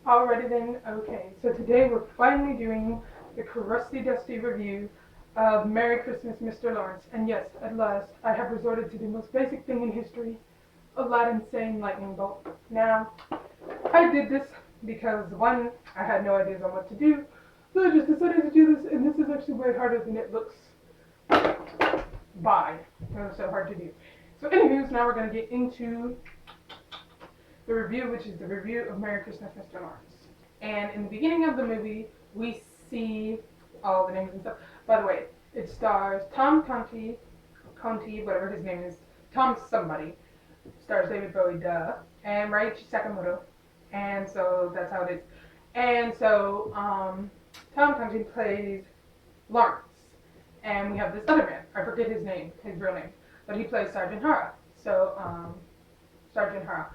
Alrighty then, okay, so today we're finally doing the crusty dusty review of Merry Christmas, Mr. Lawrence. And yes, at last, I have resorted to the most basic thing in history, Aladdin's saying lightning bolt. Now, I did this because, one, I had no ideas on what to do, so I just decided to do this, and this is actually way harder than it looks. Bye. It was so hard to do. So anyways, now we're going to get into the review, which is the review of Merry Christmas, Mr. Lawrence. And in the beginning of the movie, we see all the names and stuff. By the way, it stars Tom Conti, whatever his name is, Tom somebody. Stars David Bowie, duh, and Raichi Sakamoto. And so that's how it is. And so Tom Conti plays Lawrence. And we have this other man, I forget his name, his real name, but he plays Sergeant Hara. So, Sergeant Hara.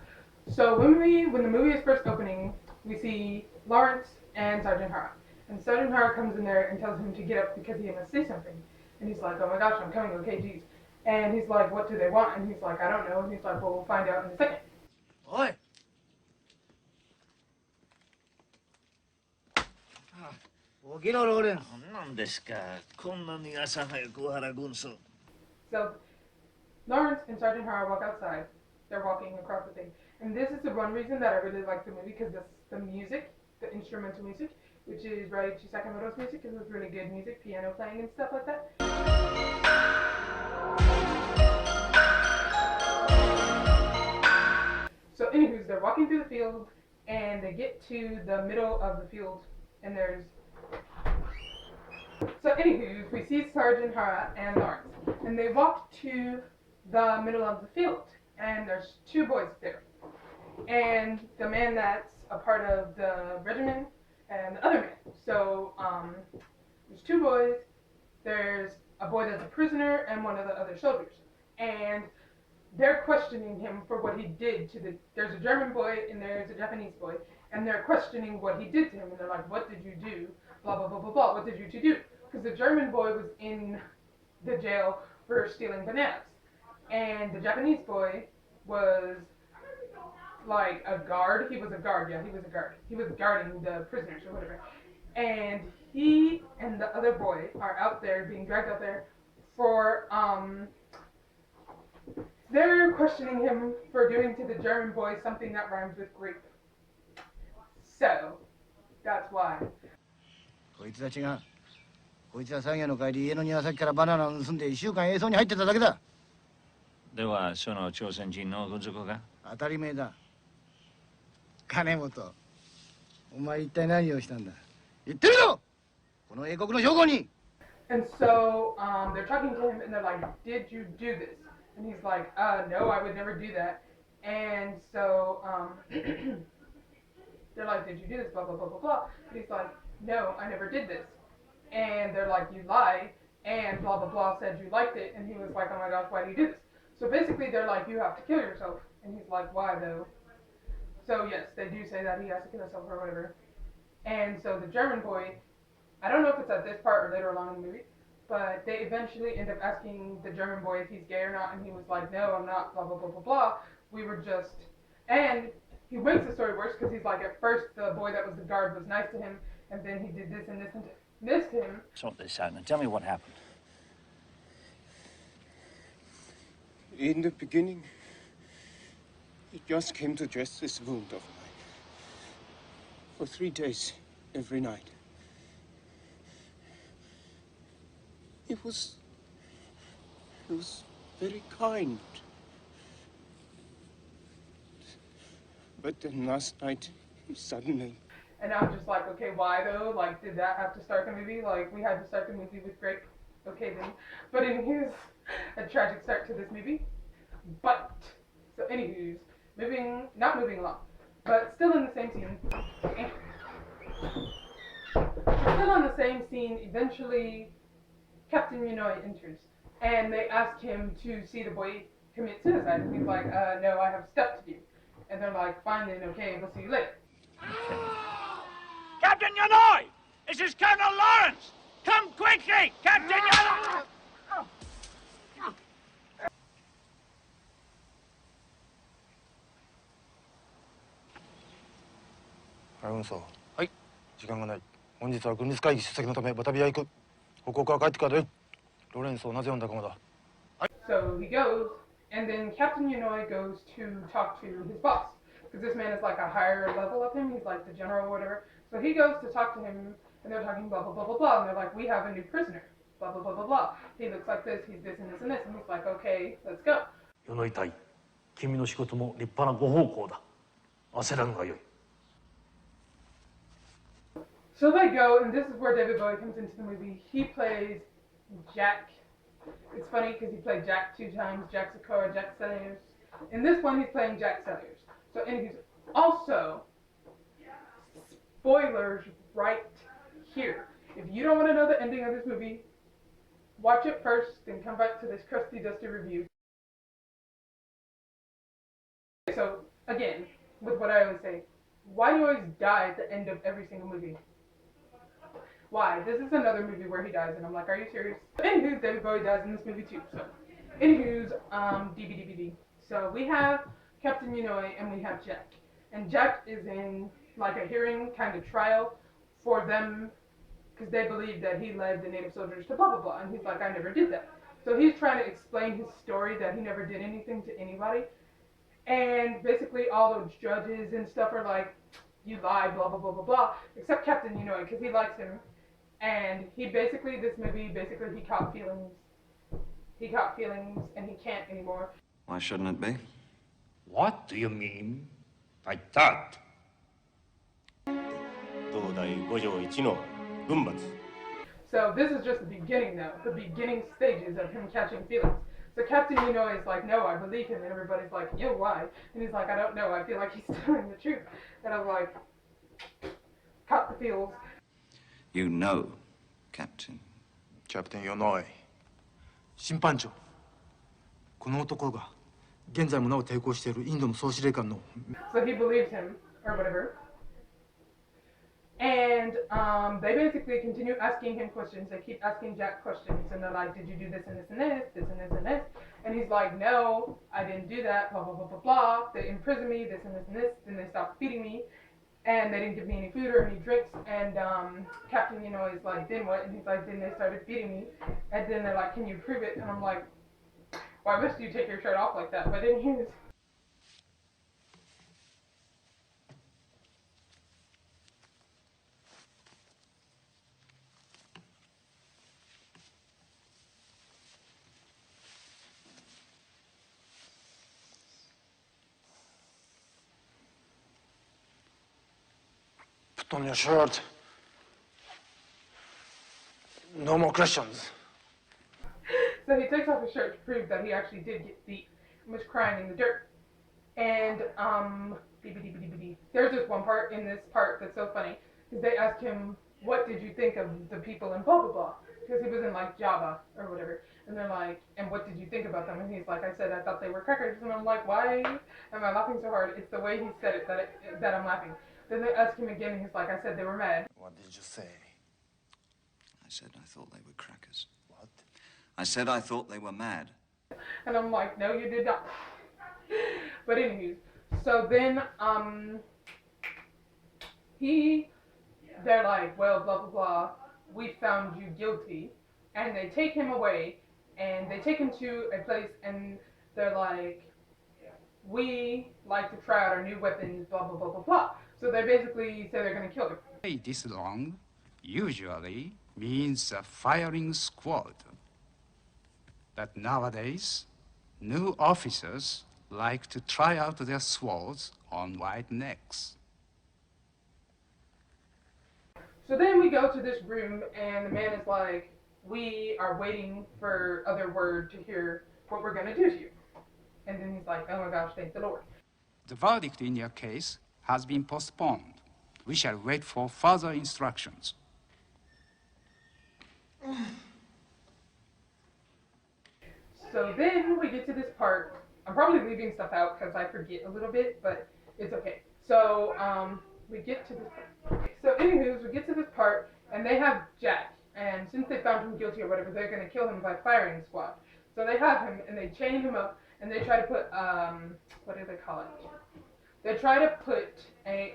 So when the movie is first opening, we see Lawrence and Sergeant Hara. And Sergeant Hara comes in there and tells him to get up because he must say something. And he's like, oh my gosh, I'm coming, okay, geez. And he's like, what do they want? And he's like, I don't know. And he's like, well, we'll find out in a second. Oi! 起きろ、ローレンス。何ですか。こんなに朝早く原軍曹。So Lawrence and Sergeant Hara walk outside. They're walking across the thing. And this is the one reason that I really like the movie, because the music, the instrumental music, which is Raichi Sakamoto's music, because it's really good music, piano playing and stuff like that. So anywho, they're walking through the field, and they get to the middle of the field, and there's... So anywho, we see Sergeant Hara and Lawrence, and they walk to the middle of the field, and there's two boys there. And the man that's a part of the regiment and the other man. So there's two boys, there's a boy that's a prisoner and one of the other soldiers. And they're questioning him for what he did to there's a German boy and there's a Japanese boy, and they're questioning what he did to him, and they're like, what did you do? Blah, blah, blah, blah, blah, what did you do? Because the German boy was in the jail for stealing bananas. And the Japanese boy was like a guard. He was a guard, yeah, he was a guard. He was guarding the prisoners or whatever. And he and the other boy are out there, being dragged out there for, they're questioning him for doing to the German boy something that rhymes with grape. So, that's why. こいつは違う。こいつは作業の帰り、家の庭先からバナナを盗んで1週間映像に入ってただけだ。では、その朝鮮人の軍属が？当たり前だ。金本、お前一体何をしたんだ。言ってみろ。この英国の将校に。And so they're talking to him and they're like, did you do this? And he's like, no, I would never do that. And so they're like, did you do this? Blah, blah, blah, blah, blah. And he's like, no, I never did this. And they're like, you lied. And blah, blah, blah said you liked it. And he was like, oh my gosh, why do you do this? So basically they're like, you have to kill yourself. And he's like, why though? So yes, they do say that he has to kill himself or whatever. And so the German boy, I don't know if it's at this part or later along in the movie, but they eventually end up asking the German boy if he's gay or not, and he was like, no, I'm not, blah, blah, blah, blah, blah. We were just... And he makes the story worse, because he's like, at first the boy that was the guard was nice to him, and then he did this and this and this to him. Sort this out and tell me what happened. In the beginning, he just came to dress this wound of mine. For 3 days, every night. He was very kind. But then last night, he suddenly... And I'm just like, okay, why though? Like, did that have to start the movie? Like, we had to start the movie with grape. Okay then. But anywho's, a tragic start to this movie. But, so anywho's, not moving along, but still in the same scene. Still on the same scene, eventually Captain Yunoi enters, and they ask him to see the boy commit suicide, and he's like, no, I have stuff to do. And they're like, fine then, okay, we'll see you later. Captain Yunoi! This is Colonel Lawrence! Come quickly! Captain Yunoi! 運送。はい。時間がない。本日は軍立会議出席のためバタビアへ行く。報告は帰ってからでいい。ロレンスをなぜ呼んだかもだ。So he goes, and then Captain Yunoi goes to talk to his boss. Because this man is like a higher level of him. He's like the general or whatever. So he goes to talk to him, and they're talking blah, blah, blah, blah, blah. And they're like, we have a new prisoner. Blah, blah, blah, blah, blah. He looks like this, he's this and this and this. And he's like, okay, let's go. 世の痛い君の仕事も立派なご奉公だ焦らぬがよい So they go, and this is where David Bowie comes into the movie. He plays Jack. It's funny because he played Jack 2 times, Jack Sakura, Jack Sellers. In this one, he's playing Jack Sellers. So, and he's also, spoilers right here. If you don't want to know the ending of this movie, watch it first, then come back to this crusty, dusty review. So, again, with what I always say, why do you always die at the end of every single movie? Why? This is another movie where he dies, and I'm like, are you serious? Anywho's, David Bowie dies in this movie too. So, anywho's, DVD. So we have Captain Yunoi and we have Jack, and Jack is in like a hearing kind of trial for them because they believe that he led the native soldiers to blah blah blah, and he's like, I never did that. So he's trying to explain his story that he never did anything to anybody, and basically all those judges and stuff are like, you lied, blah blah blah blah blah, except Captain Yunoi because he likes him. And he basically, this movie, basically he caught feelings. He caught feelings and he can't anymore. Why shouldn't it be? What do you mean by that? 東大五条一の軍閥 So this is just the beginning though, the beginning stages of him catching feelings. So Captain Yunoi is like, no, I believe him, and everybody's like, yo, why? And he's like, I don't know, I feel like he's telling the truth. And I'm like, caught the feels. You know, Captain. キャプテンヨノイ。審判長。この男が現在もなお抵抗しているインドの総司令官の。So he believes him, or whatever. And they basically continue asking him questions. They keep asking Jack questions, and they're like, did you do this and this and this, this and this and this? And he's like, no, I didn't do that, blah, blah, blah, blah, blah. They imprisoned me, this and this and this. Then they stopped feeding me. And they didn't give me any food or any drinks. And Captain, is like, then what? And he's like, then they started feeding me. And then they're like, can you prove it? And I'm like, why must you take your shirt off like that? But then he's... Put on your shirt. No more questions. So he takes off his shirt to prove that he actually did get beat and was crying in the dirt. And, there's this one part in this part that's so funny. Because they ask him, what did you think of the people in blah, blah, blah? Because he was in, like, Java or whatever. And they're like, and what did you think about them? And he's like, I said I thought they were crackers. And I'm like, why am I laughing so hard? It's the way he said it that I'm laughing. Then they ask him again, and he's like, I said they were mad. What did you say? I said I thought they were crackers. What? I said I thought they were mad. And I'm like, no, you did not. But anywho, so then, they're like, well, blah, blah, blah, we found you guilty. And they take him away, and they take him to a place, and they're like, we like to try out our new weapons, blah, blah, blah, blah, blah. So they basically say they're going to kill him. This long usually means a firing squad. But nowadays, new officers like to try out their swords on white necks. So then we go to this room, and the man is like, we are waiting for other word to hear what we're going to do to you. And then he's like, oh my gosh, thank the Lord. The verdict in your case has been postponed. We shall wait for further instructions. So then we get to this part. I'm probably leaving stuff out because I forget a little bit, but it's okay. So we get to this part. So anywho, we get to this part, and they have Jack. And since they found him guilty or whatever, they're going to kill him by firing squad. So they have him, and they chain him up, and they try to put, what do they call it? They try to put a,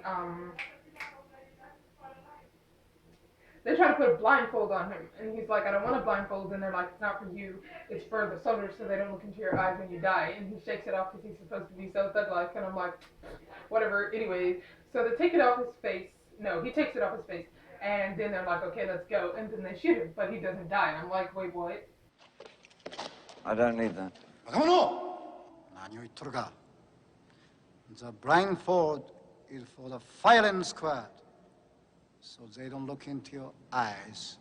they try to put a blindfold on him, and he's like, I don't want a blindfold, and they're like, it's not for you, it's for the soldiers so they don't look into your eyes when you die, and he shakes it off because he's supposed to be so thug-like, and I'm like, whatever, anyway, so they take it off his face, no, he takes it off his face, and then they're like, okay, let's go, and then they shoot him, but he doesn't die, and I'm like, wait, what? I don't need that. 若者何を言っとるか The blindfold is for the firing squad, so they don't look into your eyes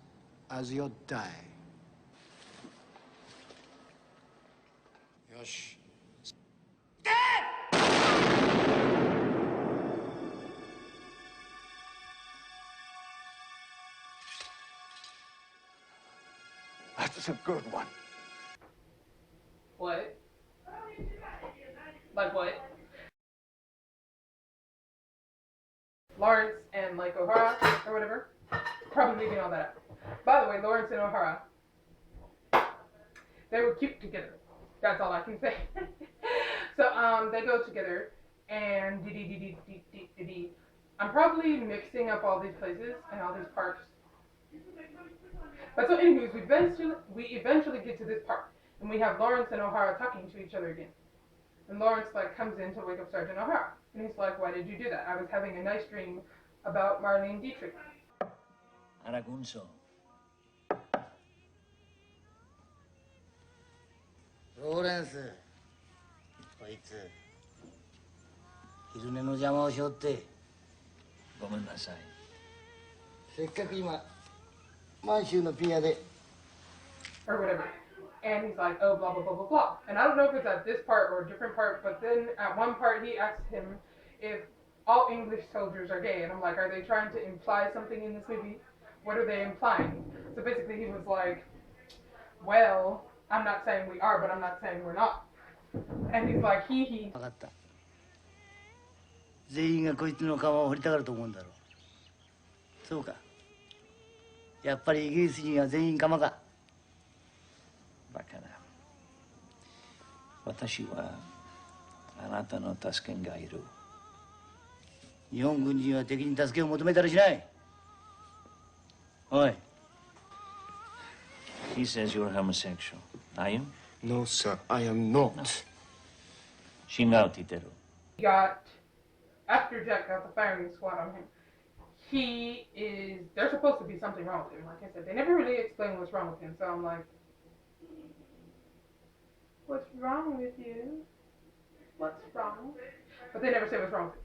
as you die. よし。That's a good one. What? Like what? Lawrence and like O'Hara or whatever. Probably leaving all that out. By the way, Lawrence and O'Hara, they were cute together. That's all I can say. So they go together and I'm probably mixing up all these places and all these parts. But so anyways, we eventually get to this part. And we have Lawrence and O'Hara talking to each other again. And Lawrence like comes in to wake up Sergeant O'Hara. And he's like, why did you do that? I was having a nice dream about Marlene Dietrich. Aragunso. ローレンス、こいつ、昼寝の邪魔をしよって。ごめんなさい。せっかく今、満州のピアで。Or whatever. And he's like, oh, blah, blah, blah, blah, blah. And I don't know if it's at this part or a different part, but then at one part he asks him if all English soldiers are gay. And I'm like, are they trying to imply something in this movie? What are they implying? So basically he was like, well, I'm not saying we are, but I'm not saying we're not. And he's like, hee hee. 分かった。全員がこいつの顔を掘りたがると思うんだろう。そうか。やっぱりイギリス人は全員釜か。バカな。私はあなたの助けがいる。日本軍人は敵に助けを求めたりしない。おい。He says you're homosexual. Are you? No, sir, I am not. No. 違うって言ってる。He got, after Jack got the firing squad on him, there's supposed to be something wrong with him. Like I said, they never really explain what's wrong with him. So I'm like, what's wrong with you? What's wrong? But they never say what's wrong with him.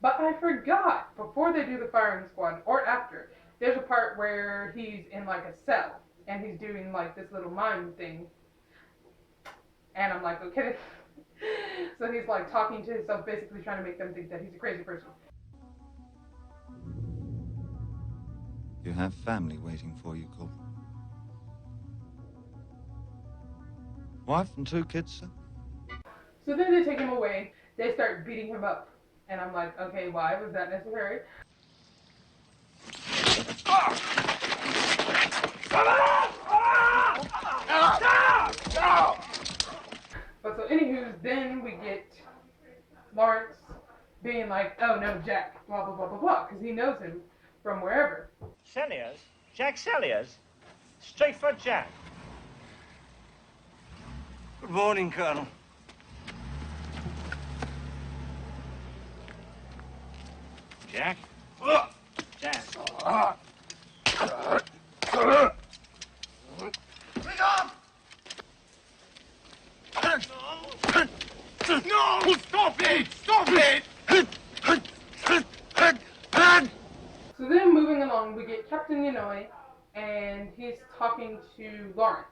But I forgot, before they do the firing squad, or after, there's a part where he's in like a cell, and he's doing like this little mime thing. And I'm like, okay. So he's like talking to himself, basically trying to make them think that he's a crazy person. You have family waiting for you, Corporal. Wife and 2 kids, sir? So then they take him away. They start beating him up. And I'm like, okay, why was that necessary? But so anywho, then we get Lawrence being like, oh no, Jack, blah, blah, blah, blah, blah, because he knows him from wherever. Selliers? Jack Selliers? Straight for Jack. Good morning, Colonel. Jack? Jack. No! Stop it! Stop it! So then moving along, we get Captain Yanoi, and he's talking to Lawrence.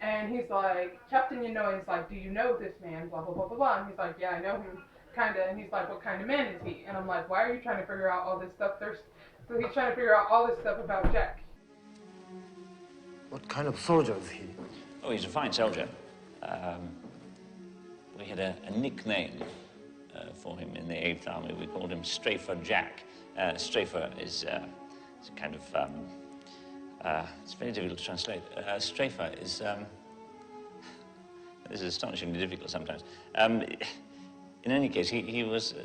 And he's like, Captain Yanoi is like, do you know this man? Blah, blah, blah, blah, blah. And he's like, yeah, I know him, kind of. And he's like, what kind of man is he? And I'm like, why are you trying to figure out all this stuff? So he's trying to figure out all this stuff about Jack. What kind of soldier is he? Oh, he's a fine soldier. We had a nickname for him in the 8th Army. We called him Strafer Jack. Strafer is a kind of, it's very difficult to translate. Strafer is, this is astonishingly difficult sometimes. In any case, he was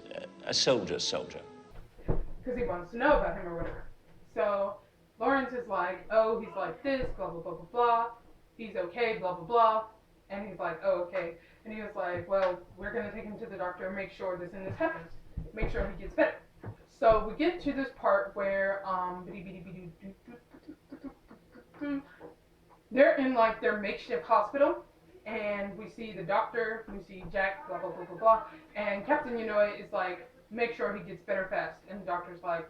a soldier. Because he wants to know about him or whatever. So Lawrence is like, oh, he's like this, blah, blah, blah, blah, blah. He's okay, blah, blah, blah. And he's like, oh, okay. And he was like, well, we're going to take him to the doctor and make sure this and this happens. Make sure he gets better. So we get to this part where, they're in like their makeshift hospital. And we see the doctor, we see Jack, blah, blah, blah, blah, blah. And Captain Yanoy is like, make sure he gets better fast. And the doctor's like,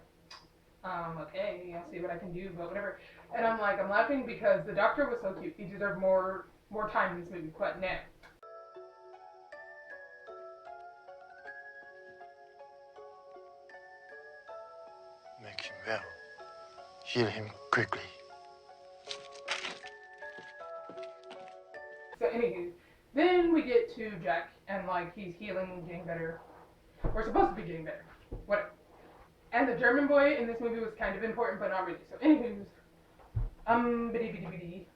okay, I'll see what I can do, but whatever. And I'm like, I'm laughing because the doctor was so cute. He deserved more time in this movie, but no. Make him well. Heal him quickly. So anywho, then we get to Jack, and like he's healing and getting better. We're supposed to be getting better. Whatever. And the German boy in this movie was kind of important, but not really. So anywho's,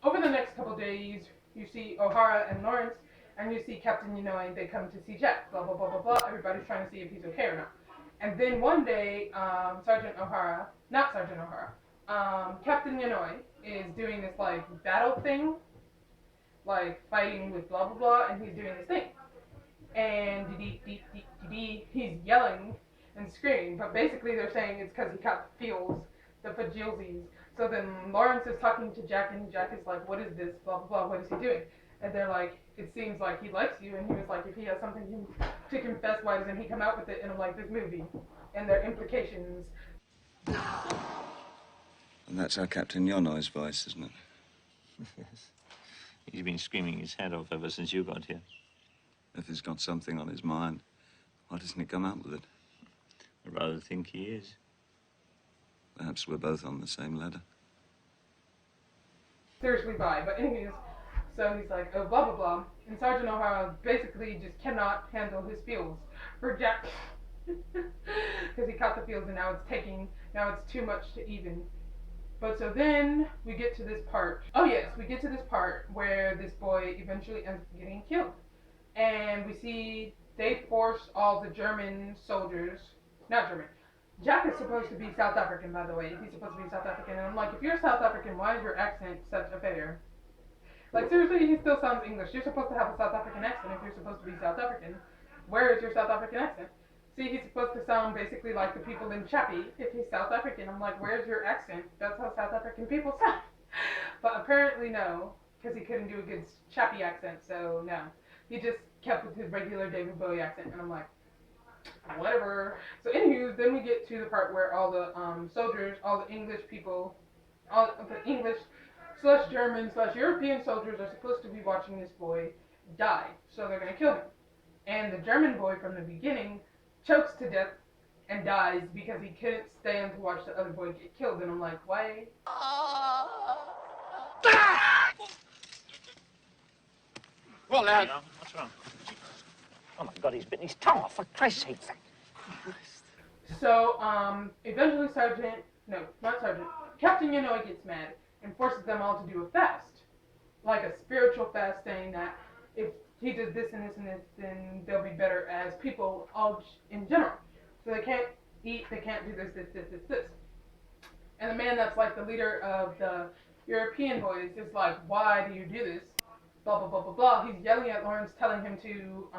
over the next couple days, you see O'Hara and Lawrence, and you see Captain Yanoy, they come to see Jack, blah, blah, blah, blah, blah. Everybody's trying to see if he's okay or not. And then one day, Captain Yanoy is doing this, like, battle thing, like, fighting with blah, blah, blah, and he's doing this thing. And he's yelling and screaming, but basically they're saying it's because he caught the feels, the fajilsies. So then Lawrence is talking to Jack, and Jack is like, what is this, blah, blah, blah, what is he doing? And they're like, it seems like he likes you, and he was like, if he has something to confess, why doesn't he come out with it in like this movie? And their implications. And that's our Captain Yonoy's voice, isn't it? Yes. He's been screaming his head off ever since you got here. If he's got something on his mind, why doesn't he come out with it? I'd rather think he is. Perhaps we're both on the same ladder. Seriously, bye. But anyways, so he's like, oh, blah, blah, blah. And Sergeant O'Hara basically just cannot handle his feels for Jack. Because he caught the feels, and now it's too much to even. But so then we get to this part. Oh yes, we get to this part where this boy eventually ends up getting killed. And we see they force all the German soldiers, not German. Jack is supposed to be South African, by the way. He's supposed to be South African. And I'm like, if you're South African, why is your accent such a failure? Like, seriously, he still sounds English. You're supposed to have a South African accent if you're supposed to be South African. Where is your South African accent? See, he's supposed to sound basically like the people in Chappie if he's South African. I'm like, where's your accent? That's how South African people sound. But apparently no, because he couldn't do a good Chappie accent, so no. He just kept with his regular David Bowie accent, and I'm like, whatever. So anywho, then we get to the part where all the soldiers, all the English people, all the English / German / European soldiers are supposed to be watching this boy die. So they're going to kill him. And the German boy from the beginning chokes to death and dies because he couldn't stand to watch the other boy get killed. And I'm like, why? Well, lad. What's wrong? Oh my God, he's bitten his tongue off, for Christ's sake. So, eventually Captain Yanoy gets mad and forces them all to do a fast. Like a spiritual fast, saying that if he does this and this and this, then they'll be better as people all in general. So they can't eat, they can't do this. And the man that's like the leader of the European boys is like, why do you do this? Blah, blah, blah, blah, blah. He's yelling at Lawrence, telling him to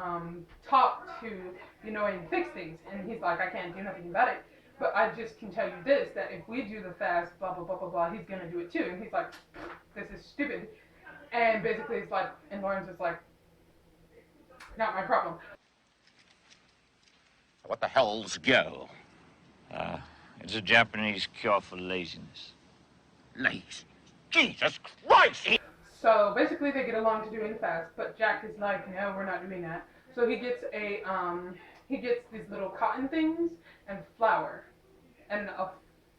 talk to Yanoy and fix things. And he's like, I can't do nothing about it. But I just can tell you this, that if we do the fast, blah, blah, blah, blah, blah, he's going to do it too. And he's like, this is stupid. And basically it's like, and Lawrence is like, not my problem. What the hell's go? It's a Japanese cure for laziness. Lazy. Jesus Christ! So basically they get along to doing the fast, but Jack is like, no, we're not doing that. So he gets these little cotton things and flour, and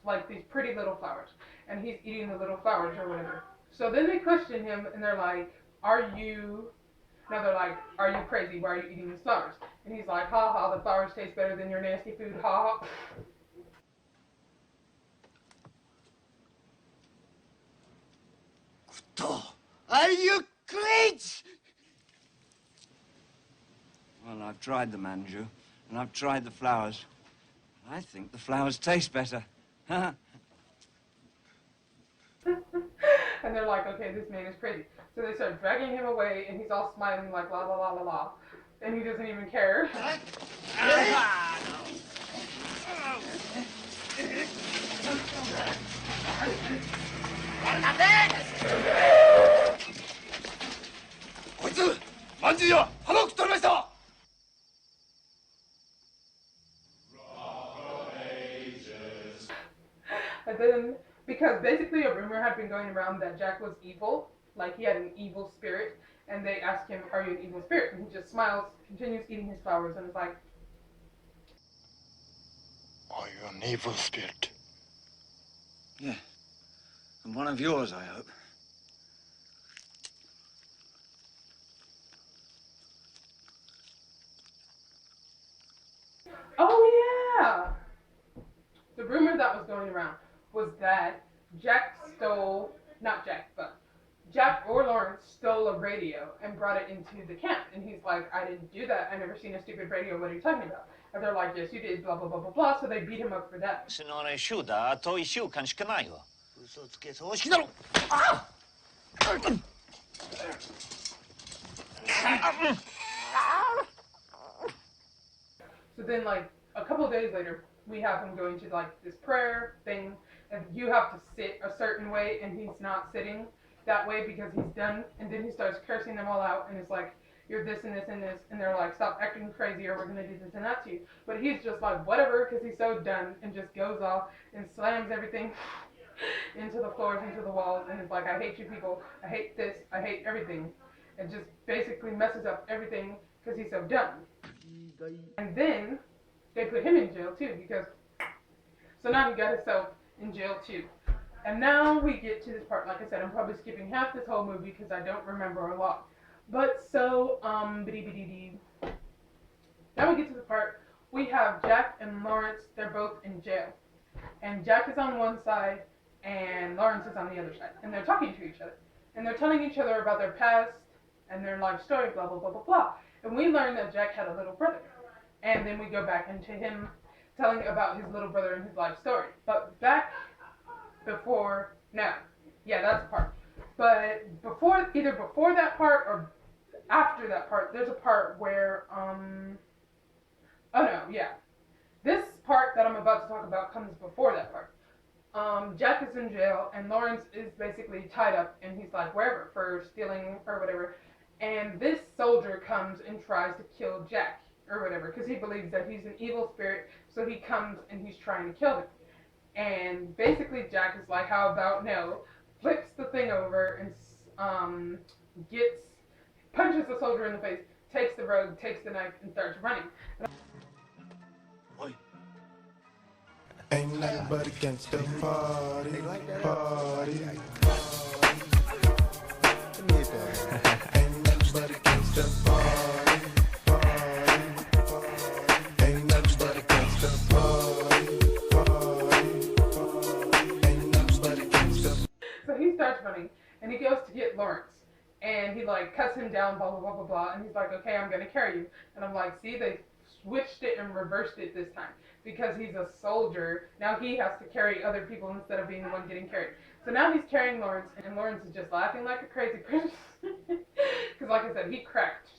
like these pretty little flowers, and he's eating the little flowers or whatever. So then they question him, and they're like, are you crazy? Why are you eating these flowers? And he's like, ha ha, the flowers taste better than your nasty food, ha ha. Are you crazy? Well, I've tried the manju, and I've tried the flowers. I think the flowers taste better. And they're like, okay, this man is crazy. So they start dragging him away, and he's all smiling like la la la la la, and he doesn't even care. And then, because basically a rumor had been going around that Jack was evil, like he had an evil spirit, and they asked him, are you an evil spirit? And he just smiles, continues eating his flowers, and is like, Are you an evil spirit? Yeah. And one of yours, I hope. oh yeah! The rumor that was going around was that Jack or Lawrence stole a radio and brought it into the camp. And he's like, I didn't do that. I never seen a stupid radio. What are you talking about? And they're like, yes, you did, blah, blah, blah, blah, blah. So they beat him up for that. So then, like, a couple of days later, we have him going to, like, this prayer thing. And you have to sit a certain way, and he's not sitting that way because he's done. And then he starts cursing them all out, and it's like, you're this and this and this. And they're like, stop acting crazy or we're going to do this and that to you. But he's just like, whatever, because he's so done, and just goes off and slams everything into the floors, into the walls. And it's like, I hate you people. I hate this. I hate everything. And just basically messes up everything because he's so done. And then they put him in jail too, because so now he got himself in jail too. And now we get to this part. Like I said, I'm probably skipping half this whole movie because I don't remember a lot. But so, now we get to the part, we have Jack and Lawrence, they're both in jail. And Jack is on one side, and Lawrence is on the other side. And they're talking to each other. And they're telling each other about their past, and their life story, blah, blah, blah, blah, blah. And we learn that Jack had a little brother. And then we go back into him telling about his little brother and his life story. But back before, no, yeah, that's the part. But either before that part or after that part, there's a part where, this part that I'm about to talk about comes before that part. Jack is in jail, and Lawrence is basically tied up, and he's like, wherever, for stealing or whatever. And this soldier comes and tries to kill Jack or whatever, because he believes that he's an evil spirit, so he comes and he's trying to kill him. And basically Jack is like, how about no? Flips the thing over and punches the soldier in the face, takes the rogue, takes the knife, and starts running. Ain't nothing but against the party, party, Ain't nothing but against the party, party. Ain't nothing but against the party, Ain't nothing but against the. So he starts running, and he goes to get Lawrence. And he, like, cuts him down, blah, blah, blah, blah, blah. And he's like, okay, I'm going to carry you. And I'm like, see, they switched it and reversed it this time. Because he's a soldier, now he has to carry other people instead of being the one getting carried. So now he's carrying Lawrence, and Lawrence is just laughing like a crazy person. Because like I said, he cracked.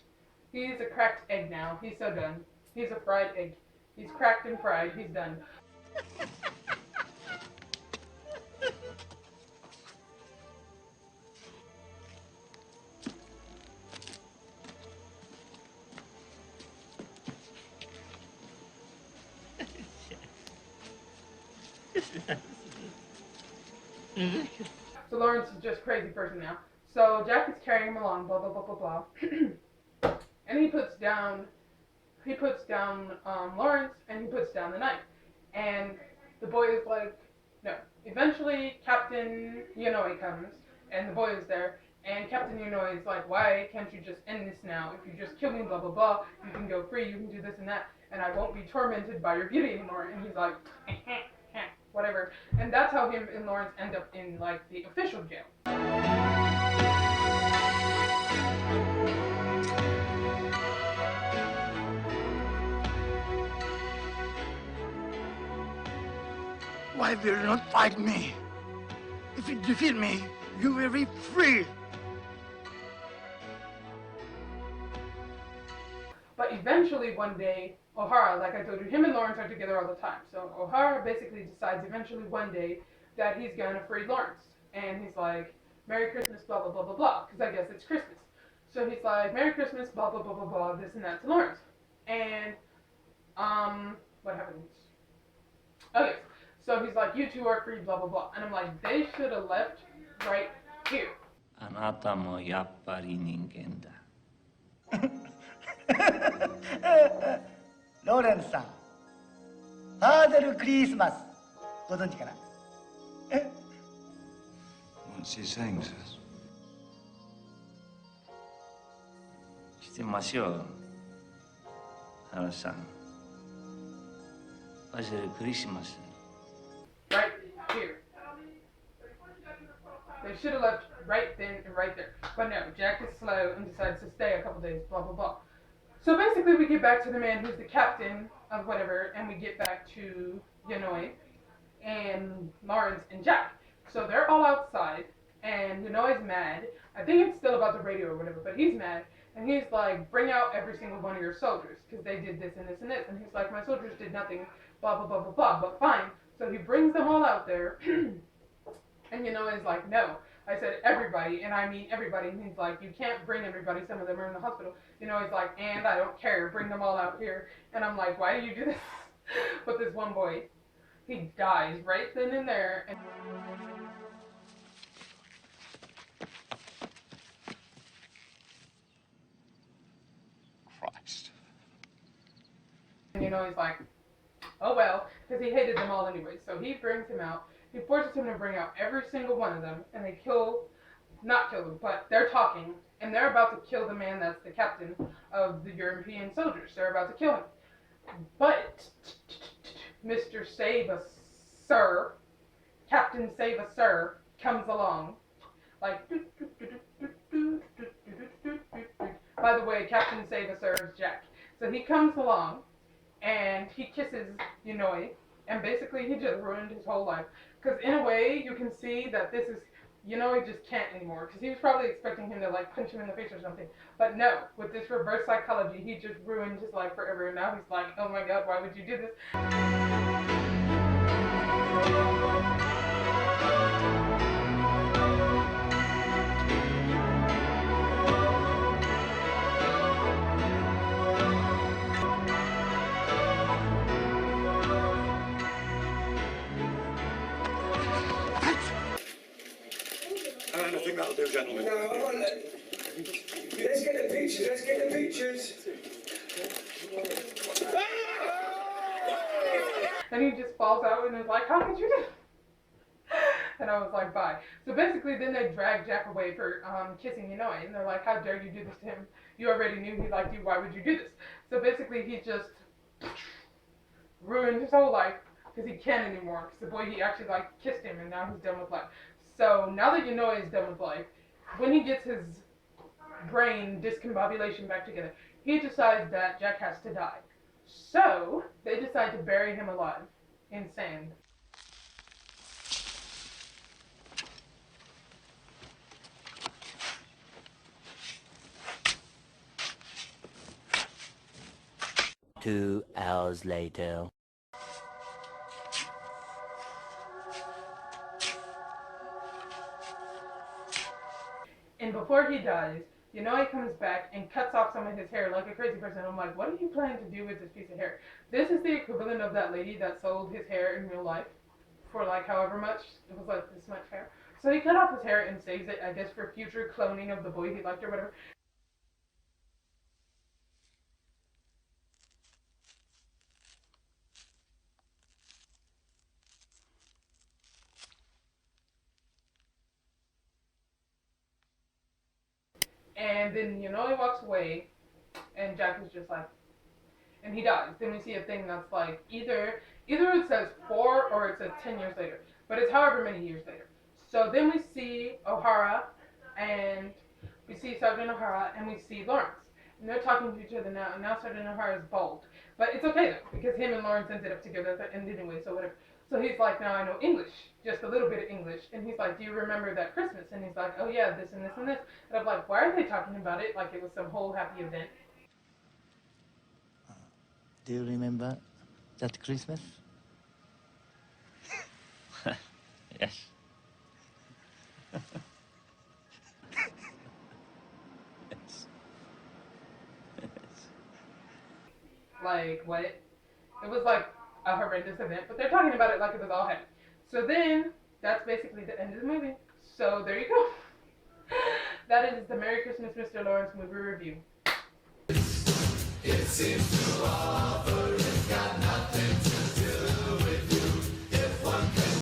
He's a cracked egg now. He's so done. He's a fried egg. He's cracked and fried. He's done. So Lawrence is just a crazy person now. So Jack is carrying him along, blah, blah, blah, blah, blah. And he puts down Lawrence, and he puts down the knife. And the boy is like, no. Eventually, Captain Yanoi comes, and the boy is there. And Captain Yanoi is like, why can't you just end this now? If you just kill me, blah, blah, blah, you can go free, you can do this and that, and I won't be tormented by your beauty anymore. And he's like, whatever. And that's how him and Lawrence end up in, like, the official jail. Why will you not fight me? If you defeat me, You will be free. But eventually one day, O'Hara, like I told you, him and Lawrence are together all the time. So O'Hara basically decides eventually one day that he's gonna free Lawrence. And he's like, Merry Christmas, blah, blah, blah, blah, blah. Because I guess it's Christmas. So he's like, Merry Christmas, blah, blah, blah, blah, blah, this and that to Lawrence. And, what happens? Okay, so he's like, you two are free, blah, blah, blah. And I'm like, they should have left right here. あなたもやっぱり人間だ。ローレンスさん、ファーゼルクリスマス、ご存知かな？ What's he saying, sir? してますよ、原さん。ファジェルクリスマス。Right here. They should have left right then and right there. But no, Jack is slow and decides to stay a couple days, blah, blah, blah. So basically we get back to the man who's the captain of whatever, and we get back to Yanoi and Lawrence and Jack. So they're all outside, and Yanoi's mad. I think it's still about the radio or whatever, but he's mad. And he's like, bring out every single one of your soldiers, because they did this and this and this. And he's like, my soldiers did nothing, blah, blah, blah, blah, blah, but fine. So he brings them all out there. And Yanoi's like, no. I said everybody, and I mean everybody. And he's like, you can't bring everybody. Some of them are in the hospital. He's like, and I don't care. Bring them all out here. And I'm like, why do you do this? But this one boy, he dies right then and there. And Christ. he's like, oh well, because he hated them all anyway. So he brings him out. He forces him to bring out every single one of them, and they not kill them, but they're talking, and they're about to kill the man that's the captain of the European soldiers. They're about to kill him. But Mr. Save-a-Sir, Captain Save-a-Sir, comes along. Like, by the way, Captain Save-a-Sir is Jack. So he comes along, and he kisses Yanoi, and basically he just ruined his whole life. Because in a way, you can see that this is, he just can't anymore. Because he was probably expecting him to like punch him in the face or something. But no, with this reverse psychology, he just ruined his life forever. And now he's like, oh my God, why would you do this? I think that'll do, gentlemen. No, let's get the pictures, let's get the pictures. And he just falls out and is like, how could you do that? And I was like, bye. So basically then they drag Jack away for kissing Yanoi. And they're like, how dare you do this to him? You already knew he liked you. Why would you do this? So basically he just ruined his whole life because he can't anymore. Because the boy, he actually like kissed him and now he's done with life. So now that Yanoi is done with life, when he gets his brain discombobulation back together, he decides that Jack has to die. So they decide to bury him alive in sand. Two hours later. And before he dies, Yanoi comes back and cuts off some of his hair like a crazy person. I'm like, what are you planning to do with this piece of hair? This is the equivalent of that lady that sold his hair in real life for like however much. It was like this much hair. So he cut off his hair and saves it, I guess, for future cloning of the boy he liked or whatever. And then Yanoi walks away, and Jack is just like, and he dies. Then we see a thing that's like, either it says 4 or it says 10 years later, but it's however many years later. So then we see O'Hara, and we see Sergeant O'Hara, and we see Lawrence. And they're talking to each other now, and now Sergeant O'Hara is bald. But it's okay though, because him and Lawrence ended up together at the end anyway, so whatever. So he's like, now I know English, just a little bit of English. And he's like, do you remember that Christmas? And he's like, oh yeah, this and this and this. And I'm like, why are they talking about it like it was some whole happy event? Do you remember that Christmas? Yes. Like, what? It was like a horrendous event, but they're talking about it like it was all happy. So then, that's basically the end of the movie. So there you go. That is the Merry Christmas, Mr. Lawrence movie review. It seems to offer, it's got